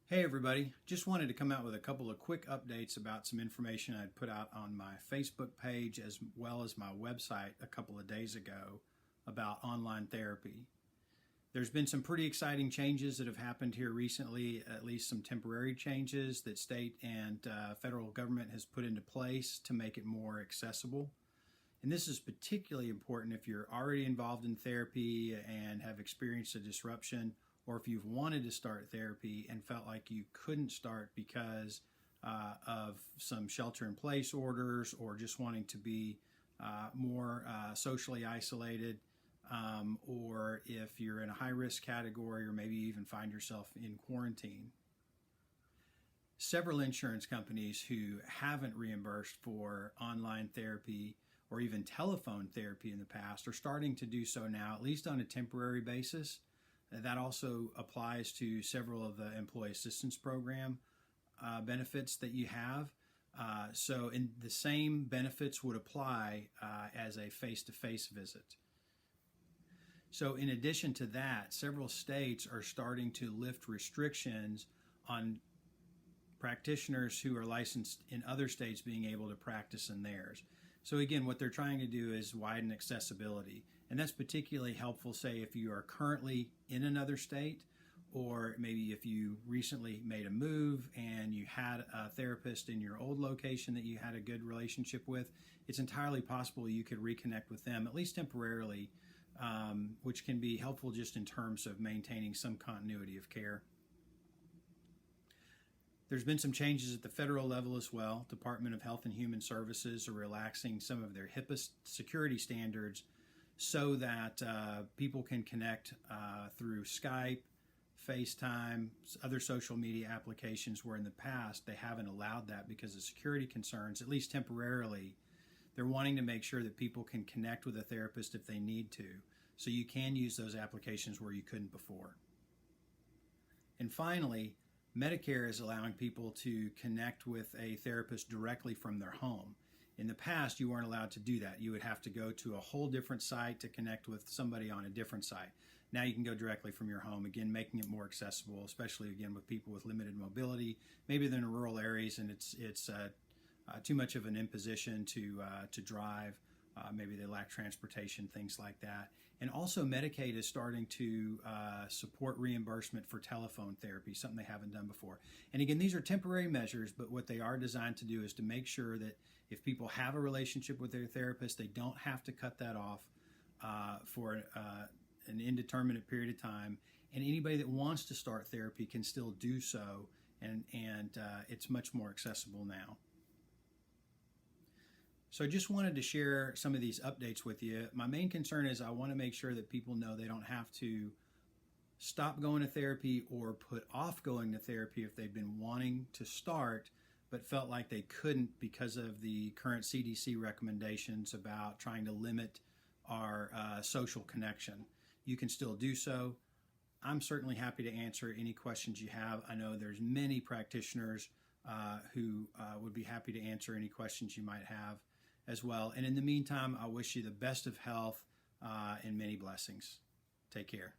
Hey everybody, just wanted to come out with a couple of quick updates about some information I'd put out on my Facebook page as well as my website a couple of days ago about online therapy. There's been some pretty exciting changes that have happened here recently, at least some temporary changes that state and federal government has put into place to make it more accessible. And this is particularly important if you're already involved in therapy and have experienced a disruption, or if you've wanted to start therapy and felt like you couldn't start because of some shelter in place orders or just wanting to be more socially isolated, or if you're in a high risk category or maybe even find yourself in quarantine. Several insurance companies who haven't reimbursed for online therapy or even telephone therapy in the past are starting to do so now, at least on a temporary basis. That also applies to several of the employee assistance program benefits that you have. So the same benefits would apply as a face-to-face visit. So in addition to that, several states are starting to lift restrictions on practitioners who are licensed in other states being able to practice in theirs. So again, what they're trying to do is widen accessibility. And that's particularly helpful, say, if you are currently in another state, or maybe if you recently made a move and you had a therapist in your old location that you had a good relationship with. It's entirely possible you could reconnect with them, at least temporarily, which can be helpful just in terms of maintaining some continuity of care. There's been some changes at the federal level as well. Department of Health and Human Services are relaxing some of their HIPAA security standards so that people can connect through Skype, FaceTime, other social media applications, where in the past they haven't allowed that because of security concerns, at least temporarily. They're wanting to make sure that people can connect with a therapist if they need to. So you can use those applications where you couldn't before. And finally, Medicare is allowing people to connect with a therapist directly from their home. In the past, you weren't allowed to do that. You would have to go to a whole different site to connect with somebody on a different site. Now you can go directly from your home, again, making it more accessible, especially, again, with people with limited mobility. Maybe they're in rural areas and it's too much of an imposition to drive. Maybe they lack transportation, things like that. And also Medicaid is starting to support reimbursement for telephone therapy, something they haven't done before. And again, these are temporary measures, but what they are designed to do is to make sure that if people have a relationship with their therapist, they don't have to cut that off for an indeterminate period of time. And anybody that wants to start therapy can still do so, and it's much more accessible now. So I just wanted to share some of these updates with you. My main concern is I want to make sure that people know they don't have to stop going to therapy or put off going to therapy if they've been wanting to start but felt like they couldn't because of the current CDC recommendations about trying to limit our social connection. You can still do so. I'm certainly happy to answer any questions you have. I know there's many practitioners who would be happy to answer any questions you might have as well. And in the meantime, I wish you the best of health and many blessings. Take care.